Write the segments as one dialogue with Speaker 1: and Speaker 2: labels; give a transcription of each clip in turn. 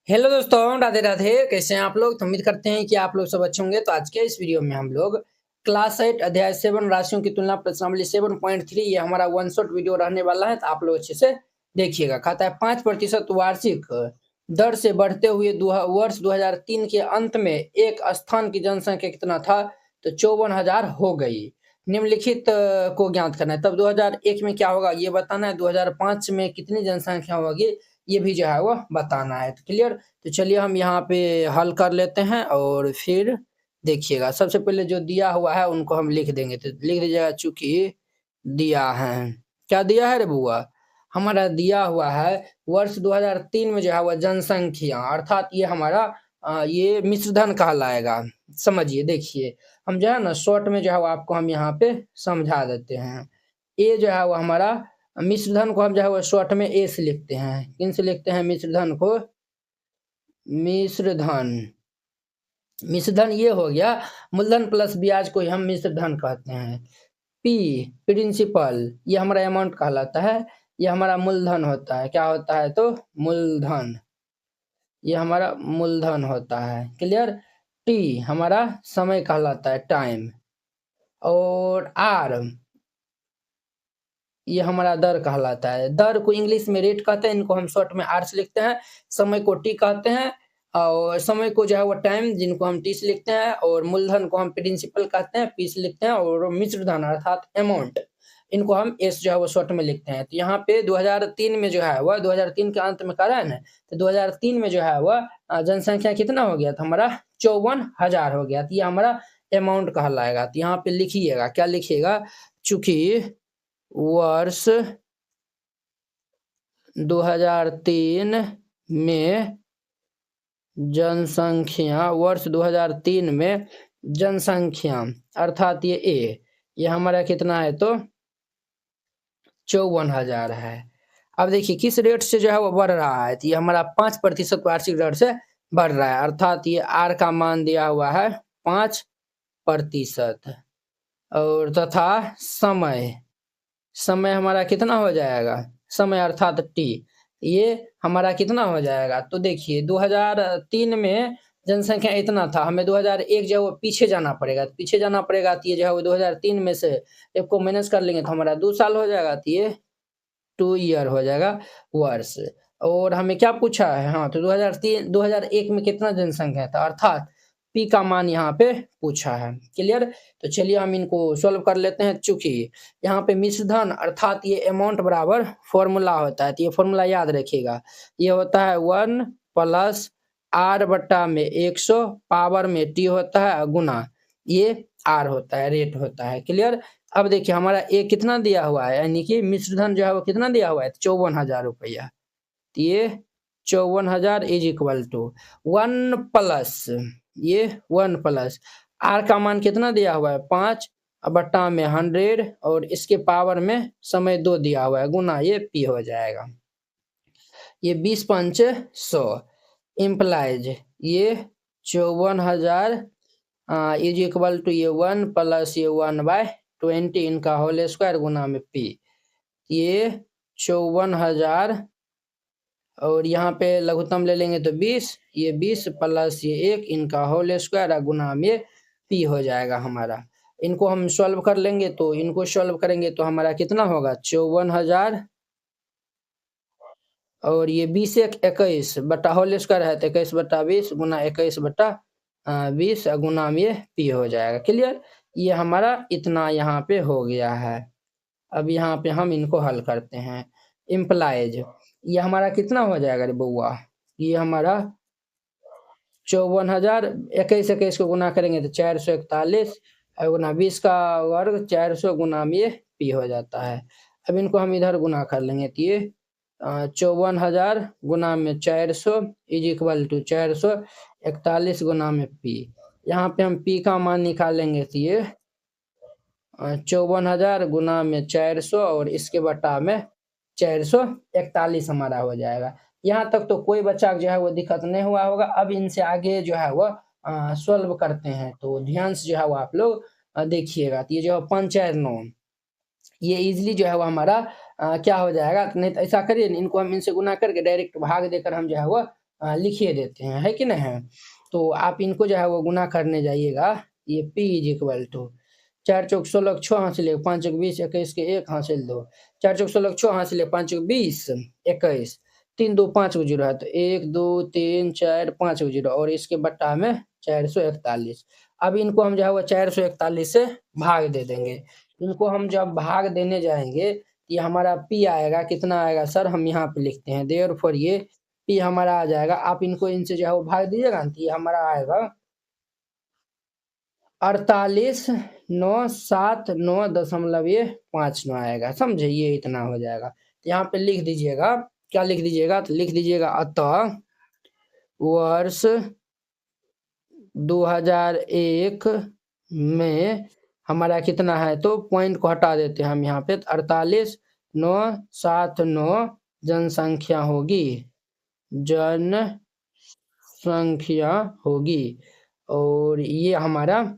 Speaker 1: Hello दोस्तों, राधे राधे। कैसे हैं आप लोग? तो उम्मीद करते हैं कि आप लोग सब अच्छे होंगे। तो आज के इस वीडियो में हम लोग क्लास 8 अध्याय 7 राशियों की तुलना प्रश्नावली 7.3 ये हमारा वन शॉट वीडियो रहने वाला है। तो आप लोग अच्छे से देखिएगा। खाता है 5% वार्षिक दर से बढ़ते हुए वर्ष 2003 के अंत में एक स्थान की जनसंख्या कितना था? तो 54,000 हो गई। निम्नलिखित को ज्ञात करना है। तब 2001 में क्या होगा ये बताना है। 2005 में कितनी जनसंख्या होगी ये भी जो है वो बताना है। तो क्लियर। तो चलिए हम यहाँ पे हल कर लेते हैं और फिर देखिएगा। सबसे पहले जो दिया हुआ है उनको हम लिख देंगे। तो लिख दीजिएगा चूंकि दिया है। क्या दिया है रे बुआ? हमारा दिया हुआ है वर्ष 2003 में जो है वह जनसंख्या, अर्थात ये हमारा ये मिश्रधन कहलाएगा। समझिए, देखिए हम जो है ना शॉर्ट में जो है वो आपको हम यहाँ पे समझा देते हैं। ये जो है वो हमारा मिश्रधन को हम जो है वो शॉर्ट में ए से लिखते हैं। किन से लिखते हैं मिश्रधन को? मिश्रधन। मिश्रधन ये हो गया मूलधन प्लस ब्याज को ही हम मिश्रधन कहते हैं। पी प्रिंसिपल ये हमारा अमाउंट कहलाता है। ये हमारा मूलधन होता है। क्या होता है? तो मूलधन। ये हमारा मूलधन होता है। क्लियर। टी हमारा समय कहलाता है, टाइम। और आर ये हमारा दर कहलाता है। दर को इंग्लिश में रेट कहते हैं, इनको हम शॉर्ट में आर से लिखते हैं। समय को टी कहते हैं और समय को जो है वो टाइम, जिनको हम टी से लिखते हैं। और मूलधन को हम प्रिंसिपल कहते हैं, पी से लिखते हैं। और मिश्रधन अर्थात अमाउंट, इनको हम एस जो है वो शॉर्ट में लिखते हैं। तो यहाँ पे 2003 में जो है वह 2003 के अंत में करा है ना। तो 2003 में जो है वह जनसंख्या कितना हो गया था हमारा? 54,000 हो गया। तो ये हमारा अमाउंट कहलाएगा। तो यहाँ पे लिखिएगा, क्या लिखिएगा? चूंकि वर्ष 2003 में जनसंख्या, वर्ष 2003 में जनसंख्या अर्थात ये हमारा कितना है? तो 54,000 है। अब देखिए किस रेट से जो है वो बढ़ रहा है। तो ये हमारा 5% वार्षिक दर से बढ़ रहा है, अर्थात ये आर का मान दिया हुआ है 5%। और तथा समय, समय हमारा कितना हो जाएगा? समय अर्थात टी, ये हमारा कितना हो जाएगा? तो देखिए 2003 में जनसंख्या इतना था, हमें 2001 जो है वो पीछे जाना पड़ेगा। तो पीछे जाना पड़ेगा तो ये जो है वो 2003 में से एक को माइनस कर लेंगे तो हमारा 2 साल हो जाएगा। तो ये 2 ईयर हो जाएगा, वर्ष। और हमें क्या पूछा है? हाँ, तो 2001 में कितना जनसंख्या था, अर्थात पी का मान यहाँ पे पूछा है। क्लियर। तो चलिए हम इनको सॉल्व कर लेते हैं। चूंकि यहाँ पे मिश्रधन अर्थात ये अमाउंट बराबर फॉर्मूला होता है। तो ये फॉर्मूला याद रखिएगा। ये होता है 1 प्लस आर बट्टा में 100 पावर में टी होता है गुना ये आर होता है, रेट होता है। क्लियर। अब देखिए हमारा ए कितना दिया हुआ है, यानी कि मिश्रधन जो है वो कितना दिया हुआ है? 54,000 रुपया। तो ये 54,000 इज इक्वल टू 1 प्लस ये 1 प्लस आर का मान कितना दिया हुआ है? 5 बट्टा में 100 और इसके पावर में समय 2 दिया हुआ है गुना ये पी हो जाएगा। ये 20 पंच 100 इम्प्लाइज ये 54,000 इज इक्वल टू ये 1 प्लस ये 1/20 इनका होल स्क्वायर गुना में पी। ये 54,000 और यहाँ पे लघुत्तम ले लेंगे तो 20, ये 20 प्लस ये 1 इनका होल स्क्वायर गुना में पी हो जाएगा हमारा। इनको हम सॉल्व कर लेंगे, तो इनको सॉल्व करेंगे तो हमारा कितना होगा? 54,000 और ये 20 एक 21 बटा होल स्क्वायर है तो 21 बटा 20 गुना 21 बटा 20 गुना में पी हो जाएगा। क्लियर। ये हमारा इतना यहाँ पे हो गया है। अब यहाँ पे हम इनको हल करते हैं। इम्प्लाइज ये हमारा कितना हो जाएगा रे बउआ? ये हमारा 54,000 21 को गुना करेंगे तो 441 गुना 20 का वर्ग 400 गुना में पी हो जाता है। अब इनको हम इधर गुना कर लेंगे तो ये 54,000 गुना में 400 इज इक्वल टू 441 गुना में पी। यहाँ पे हम पी का मान निकालेंगे तो ये 54,000 गुना में 400 और इसके बटा में 441 हमारा हो जाएगा। यहाँ तक तो कोई बच्चा जो है वो दिक्कत नहीं हुआ होगा। अब इनसे आगे जो है वो सॉल्व करते हैं, तो ध्यान से जो है वो आप लोग देखिएगा। तो ये जो है 5/9 ये इजीली जो है वो हमारा क्या हो जाएगा? नहीं तो ऐसा करिए, इनको हम इनसे गुना करके डायरेक्ट भाग देकर हम जो है वो लिखिए देते हैं, है कि नहीं। तो आप इनको जो है वो गुना करने जाइएगा। ये P इज इक्वल टू 4 चौक 16 6 हासिल 1 5 चौक 20 21 के 1 हासिल 2 4 चौक 16 6 हासिल 1 5 चौक 20 21 3 2 5 को जीरो है तो 1 2 3 4 5 को जीरो और इसके बट्टा में 441। अब इनको हम जो है वो 441 से भाग दे देंगे। इनको हम जब भाग देने जाएंगे ये हमारा P आएगा, कितना आएगा सर, हम यहाँ पे लिखते हैं देयरफॉर ये P हमारा आ जाएगा। आप इनको इनसे जो है वो भाग दीजिएगा तो ये हमारा आएगा 48,979.59 आएगा, समझे। ये इतना हो जाएगा। यहाँ पे लिख दीजिएगा, क्या लिख दीजिएगा, तो लिख दीजिएगा अतः वर्ष 2001 में हमारा कितना है, तो पॉइंट को हटा देते हैं हम यहाँ पे, 48,979 जनसंख्या होगी, जनसंख्या होगी। और ये हमारा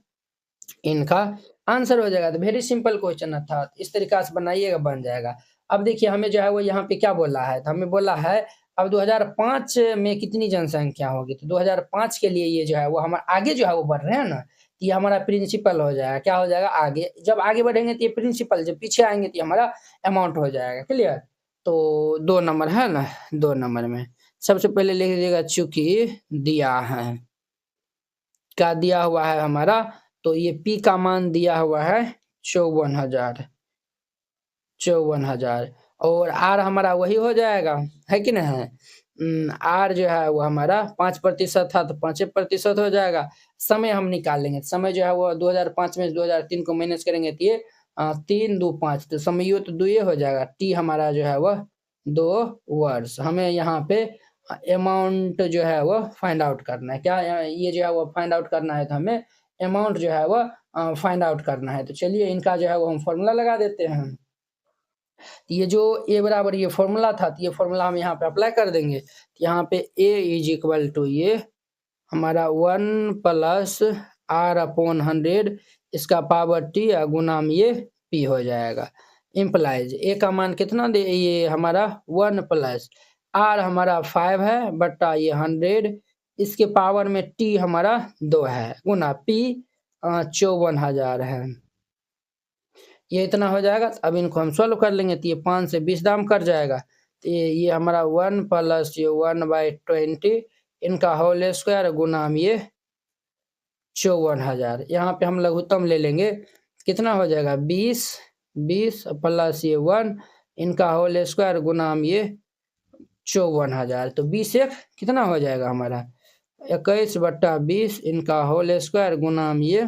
Speaker 1: इनका आंसर हो जाएगा। तो वेरी सिंपल क्वेश्चन था, इस तरीका से बनाइएगा बन जाएगा। अब देखिए हमें जो है वो यहाँ पे क्या बोला है, तो हमें बोला है अब 2005 में कितनी जनसंख्या होगी। तो 2005 के लिए ये जो है वो हमारे आगे जो है वो बढ़ रहे हैं ना, तो ये हमारा प्रिंसिपल हो जाएगा। क्या हो जाएगा, आगे जब आगे बढ़ेंगे तो ये प्रिंसिपल, जब पीछे आएंगे तो हमारा अमाउंट हो जाएगा। क्लियर। तो 2 नंबर है ना, 2 नंबर में सबसे पहले लिख दीजिएगा चूंकि दिया है, क्या दिया हुआ है हमारा, तो ये P का मान दिया हुआ है 54,000 और R हमारा वही हो जाएगा, है कि नहीं। R जो है वो हमारा 5% था तो 5% हो जाएगा। समय हम निकालेंगे, समय जो है वो 2005 में 2003 को माइनस करेंगे तो ये 3 2 5 तो समय तो 2 हो जाएगा। T हमारा जो है वह 2 वर्ष। हमें यहाँ पे अमाउंट जो है वो फाइंड आउट करना है। क्या ये जो है वो फाइंड आउट करना है, तो हमें अमाउंट जो है वो फाइंड आउट करना है। तो चलिए इनका जो है वो हम फॉर्मूला लगा देते हैं। ये जो A बराबर ये फॉर्मूला था, तो ये फॉर्मूला हम यहाँ पे अप्लाई कर देंगे। यहाँ पे A इज इक्वल टू ये हमारा 1 प्लस R/100 इसका पावर T गुना में ये P हो जाएगा। इम्प्लाइज A का मान कितना दे, ये हमारा 1 प्लस R हमारा 5 है बट्टा ये 100 इसके पावर में T हमारा 2 है गुना P 54,000 है। ये इतना हो जाएगा। अब इनको हम सॉल्व कर लेंगे तो ये 5 से 20 दाम कट जाएगा। तो ये हमारा 1 प्लस ये 1/20 इनका होल स्क्वायर गुना में ये 54,000। यहाँ पे हम लघुत्तम ले लेंगे, कितना हो जाएगा 20 प्लस ये 1 इनका होल स्क्वायर गुना में ये 54,000। तो 20 एक कितना हो जाएगा हमारा 21/20 इनका होल स्क्वायर गुना में ये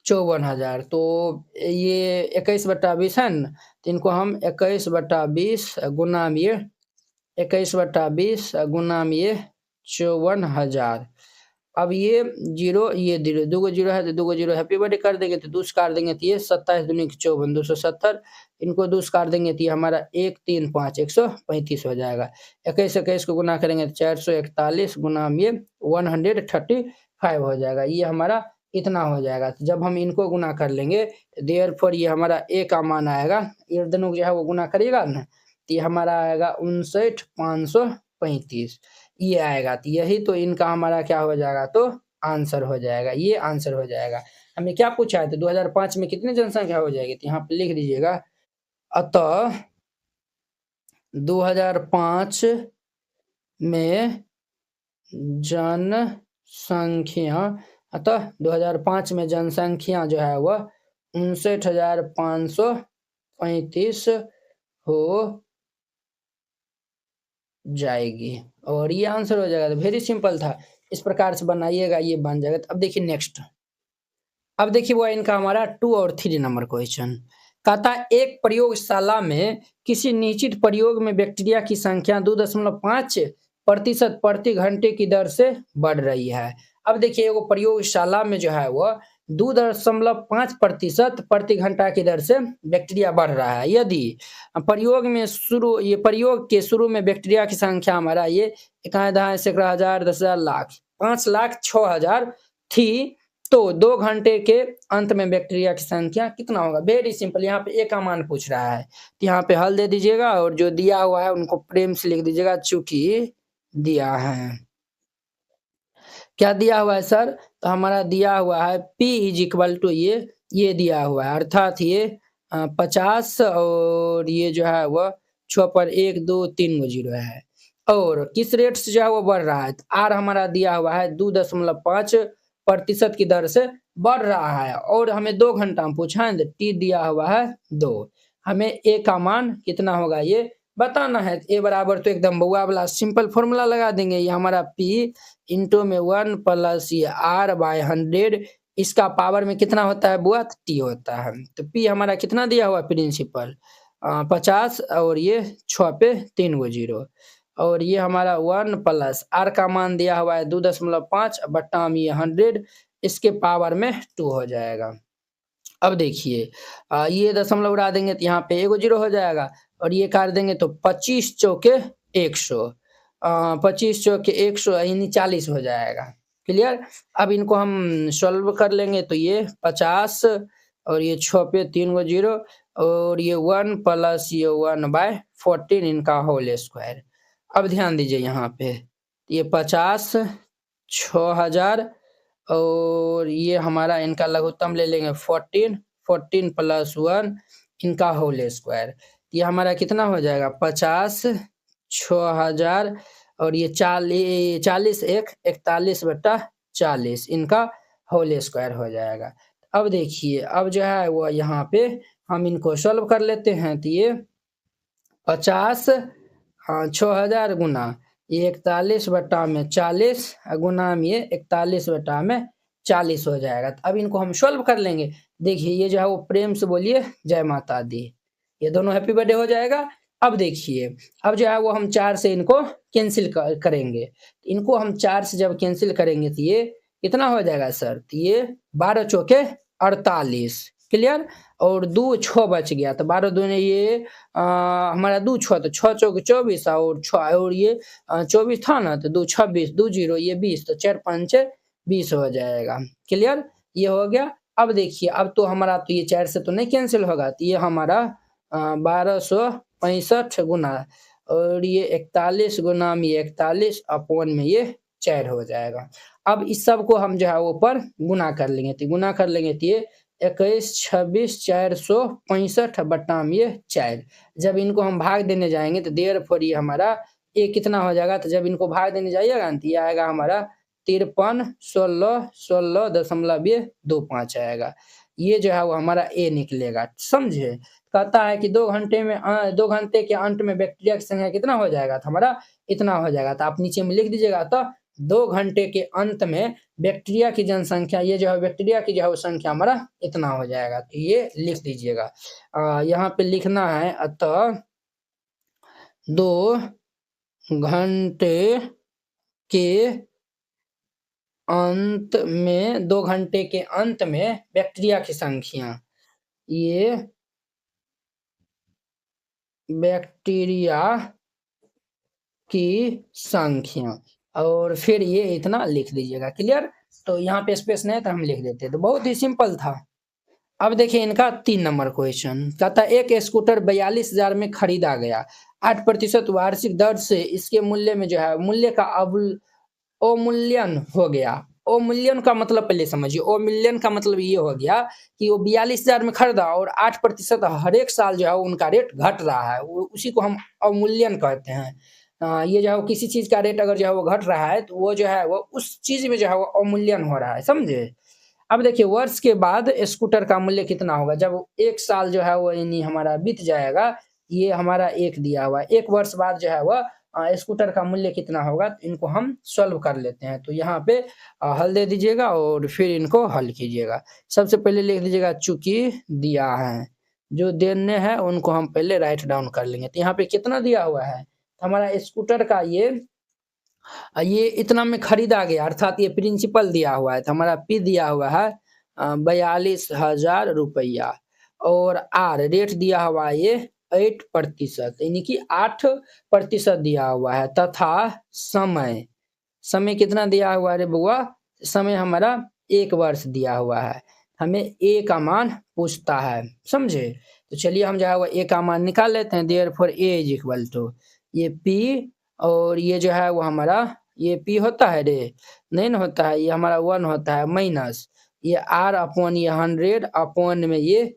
Speaker 1: 54,000। तो ये 21/20 है ना, तो इनको हम 21/20 गुना में ये 21/20 गुना में ये 54,000। अब ये जीरो ये जीरो, 2 जीरो है तो 2 जीरो हैप्पी बर्थडे कर देंगे तो 2 काट देंगे तो ये 27 दूनी 54 270 इनको 2 काट देंगे तो ये हमारा 1 3 5 135 हो जाएगा। 21 को गुना करेंगे तो 441 गुना में ये 135 हो जाएगा। ये हमारा इतना हो जाएगा। तो जब हम इनको गुना कर लेंगे देयरफॉर ये हमारा A का मान आएगा, ये दोनों जो है वो गुना करिएगा ना तो ये हमारा आएगा 59,535 ये आएगा। तो यही तो इनका हमारा क्या हो जाएगा, तो आंसर हो जाएगा, ये आंसर हो जाएगा। हमें क्या पूछा है, तो 2005 में कितनी जनसंख्या हो जाएगी, तो यहाँ पे लिख दीजिएगा अतः 2005 में जनसंख्या अतः 2005 में जनसंख्या जो है वह 59,535 हो जाएगी और ये आंसर हो जाएगा। तो वेरी सिंपल था, इस प्रकार से बनाइएगा ये बन जाएगा। तो अब देखिए नेक्स्ट, अब देखिए वो इनका हमारा 2 और 3 नंबर क्वेश्चन कहता है एक प्रयोगशाला में किसी निश्चित प्रयोग में बैक्टीरिया की संख्या 2.5% प्रति घंटे की दर से बढ़ रही है। अब देखिए वो प्रयोगशाला में जो है वो 2.5% प्रति घंटा की दर से बैक्टीरिया बढ़ रहा है। यदि प्रयोग के शुरू में बैक्टीरिया की संख्या हमारा ये 1,000 सैकड़ा हजार 10,000 लाख 5,06,000 थी तो 2 घंटे के अंत में बैक्टीरिया की संख्या कितना होगा। वेरी सिंपल, यहाँ पे A का मान पूछ रहा है तो यहाँ पे हल दे दीजिएगा और जो दिया हुआ है उनको प्रेम से लिख दीजिएगा चूंकि दिया है। क्या दिया हुआ है सर? तो हमारा दिया हुआ है P इज इक्वल टू ये दिया हुआ है, अर्थात ये 50 और ये जो है वह 6 पर 1 2 3 गो जीरो है और किस रेट से जो है वो बढ़ रहा है। आर हमारा दिया हुआ है 2.5% की दर से बढ़ रहा है और हमें 2 घंटा में पूछा है, टी दिया हुआ है 2। हमें ए का मान कितना होगा ये बताना है। ए बराबर तो एकदम बउआ वाला सिंपल फॉर्मूला लगा देंगे, ये हमारा पी इंटू में 1 प्लस ये आर बाय 100, इसका पावर में कितना होता है बुआ? टी होता है। तो पी हमारा कितना दिया हुआ प्रिंसिपल 50 और ये 6 पे 3 गो जीरो और ये हमारा 1 प्लस आर का मान दिया हुआ है 2.5 बट्टा में ये 100, इसके पावर में 2 हो जाएगा। अब देखिए ये दशमलव उड़ा देंगे तो यहाँ पे एगो जीरो हो जाएगा और ये काट देंगे तो 25 चौके 100, 25 चौके 100 यानी 40 हो जाएगा। क्लियर? अब इनको हम सॉल्व कर लेंगे तो ये 50 और ये 6 पे 3 गो जीरो और ये 1 प्लस ये 1/14 इनका होल स्क्वायर। अब ध्यान दीजिए यहाँ पे ये 50 6000 और ये हमारा इनका लघुत्तम ले लेंगे 14 प्लस 1 इनका होल स्क्वायर। ये हमारा कितना हो जाएगा 50 6000 और ये 40 एक 41/40 इनका होल स्क्वायर हो जाएगा। अब देखिए अब जो है वो यहाँ पे हम इनको सॉल्व कर लेते हैं तो ये 50 6000 गुना ये 41/40 गुना में ये 41/40 हो जाएगा। तो अब इनको हम सॉल्व कर लेंगे। देखिए ये जो है वो प्रेम से बोलिए जय माता दी, ये दोनों हैप्पी बर्थडे हो जाएगा। अब देखिए अब जो है वो हम 4 से इनको कैंसिल करेंगे। इनको हम 4 से जब कैंसिल करेंगे तो ये कितना हो जाएगा सर? तो ये 12 चौके 48। क्लियर? और 2 6 बच गया तो 12 दूने ये हमारा 2 6 तो 6 चौके 24 और 6 और ये 24 था ना तो 2 26 2 जीरो ये 20 तो 4 5 20 हो जाएगा। क्लियर? ये हो गया। अब देखिए अब तो हमारा तो ये 4 से तो नहीं कैंसिल होगा तो ये हमारा 1265 गुना और ये 41 गुना में 41 अपॉन में ये 4 हो जाएगा। अब इस सब को हम जो है ऊपर गुना कर लेंगे तो गुना कर लेंगे तो ये 21 26 465 बट्टा में ये 4। जब इनको हम भाग देने जाएंगे तो देयरफॉर ये हमारा ये कितना हो जाएगा? तो जब इनको भाग देने जाइएगा तो ये आएगा हमारा 53 16 16.25 आएगा। ये जो है वो हमारा ए निकलेगा। समझे? कहता है कि 2 घंटे में 2 घंटे के अंत में बैक्टीरिया की संख्या कितना हो जाएगा? तो हमारा इतना हो जाएगा। तो आप नीचे में लिख दीजिएगा तो 2 घंटे के अंत में बैक्टीरिया की जनसंख्या ये जो है बैक्टीरिया की जो है वो संख्या हमारा इतना हो जाएगा। तो ये लिख दीजिएगा। यहाँ पे लिखना है अतः 2 घंटे के अंत में 2 घंटे के अंत में बैक्टीरिया की संख्या ये बैक्टीरिया की संख्या और फिर ये इतना लिख दीजिएगा। क्लियर? तो यहाँ पे स्पेस नहीं था हम लिख देते तो बहुत ही सिंपल था। अब देखिए इनका 3 नंबर क्वेश्चन कहता है एक स्कूटर 42,000 में खरीदा गया, 8% वार्षिक दर से इसके मूल्य में जो है मूल्य का अवमूल्यन हो गया। अवमूल्यन का मतलब पहले समझिए। अवमूल्यन का मतलब ये हो गया कि वो 42,000 में खरीदा और 8% हर एक साल जो है उनका रेट घट रहा है, उसी को हम अवमूल्यन कहते हैं। ये जो है किसी चीज का रेट अगर जो है वो घट रहा है तो वो जो है वो उस चीज में जो है वो अवमूल्यन हो रहा है। समझे? अब देखिए वर्ष के बाद स्कूटर का मूल्य कितना होगा जब 1 साल जो है वो यानी हमारा बीत जाएगा। ये हमारा 1 दिया हुआ है। 1 वर्ष बाद जो है वह स्कूटर का मूल्य कितना होगा तो इनको हम सॉल्व कर लेते हैं। तो यहाँ पे हल दे दीजिएगा और फिर इनको हल कीजिएगा। सबसे पहले लिख दीजिएगा चूंकि दिया है, जो देने हैं उनको हम पहले राइट डाउन कर लेंगे। तो यहाँ पे कितना दिया हुआ है? तो हमारा स्कूटर का ये इतना में खरीदा गया अर्थात ये प्रिंसिपल दिया हुआ है। तो हमारा पी दिया हुआ है 42,000 रुपया और आर रेट दिया हुआ है ये 8% यानी कि 8% दिया हुआ है तथा समय कितना दिया हुआ है रे बुआ? समय हमारा 1 वर्ष दिया हुआ है। हमें ए का मान पूछता है। समझे? तो चलिए हम जो है वो ए का मान निकाल लेते हैं। Therefore a is equal to ये पी और ये जो है वो हमारा ये p होता है रे, नहीं ना होता है, ये हमारा 1 होता है माइनस ये r अपॉन ये 100 अपॉन में ये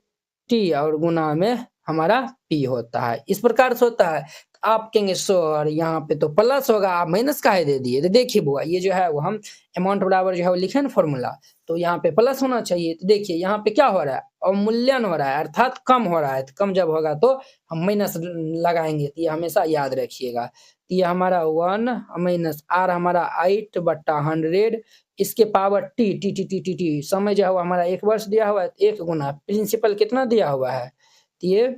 Speaker 1: t और गुना में हमारा p होता है, इस प्रकार से होता है। आप कहेंगे सर यहाँ पे तो प्लस होगा, आप माइनस काहे दे दिए? तो देखिए बुआ ये जो है वो हम अमाउंट बराबर जो है वो लिखे ना फॉर्मूला, तो यहाँ पे प्लस होना चाहिए। तो देखिए यहाँ पे क्या हो रहा है, अवमूल्यन हो रहा है अर्थात कम हो रहा है, तो कम जब होगा तो हम माइनस लगाएंगे, तो ये हमेशा याद रखिएगा। तो ये हमारा 1 माइनस r हमारा 8/100 इसके power t t t t t t समय जो है वो हमारा 1 वर्ष दिया हुआ है, 1 गुना प्रिंसिपल कितना दिया हुआ है, तो ये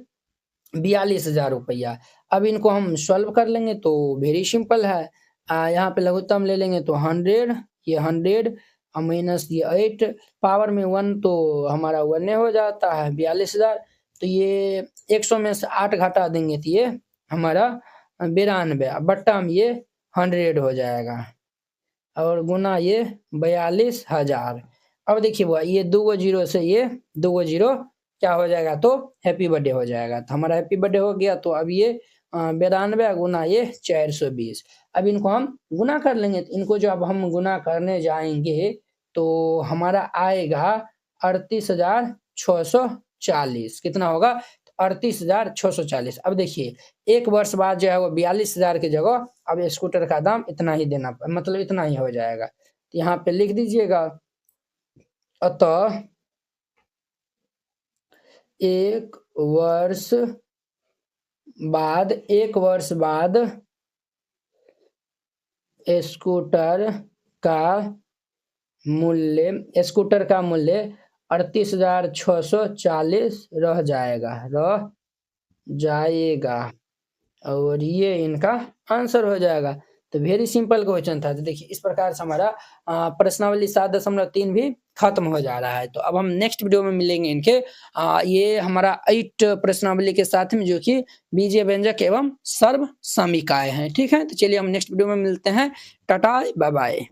Speaker 1: 42,000 रुपया। अब इनको हम सॉल्व कर लेंगे तो वेरी सिंपल है, यहाँ पे लघुत्तम ले लेंगे तो 100 ये 100 और माइनस ये 8 पावर में 1 तो हमारा 1 हो जाता है 42,000। तो ये 100 में से 8 घटा देंगे तो ये हमारा 92 बट्टा में ये 100 हो जाएगा और गुना ये 42,000। अब देखिए वो ये 2 जीरो से ये 2 जीरो क्या हो जाएगा तो हैप्पी बर्थडे हो जाएगा, तो हमारा हैप्पी बर्थडे हो गया। तो अब ये 92 गुना ये 420, अब इनको हम गुना कर लेंगे। तो इनको जब हम गुना करने जाएंगे तो हमारा आएगा 38,640, कितना होगा 38,640। अब देखिए 1 वर्ष बाद जो है वो 42,000 की जगह अब स्कूटर का दाम इतना ही देना मतलब इतना ही हो जाएगा, तो यहाँ पे लिख दीजिएगा। अतः 1 वर्ष बाद स्कूटर का मूल्य 38,640 रह जाएगा और ये इनका आंसर हो जाएगा। तो वेरी सिंपल क्वेश्चन था। तो देखिए इस प्रकार से हमारा प्रश्नावली 7.3 भी खत्म हो जा रहा है। तो अब हम नेक्स्ट वीडियो में मिलेंगे इनके ये हमारा 8 प्रश्नावली के साथ में जो कि बीजीय व्यंजक एवं सर्व समीकाएं हैं। ठीक है, तो चलिए हम नेक्स्ट वीडियो में मिलते हैं। Tata bye bye.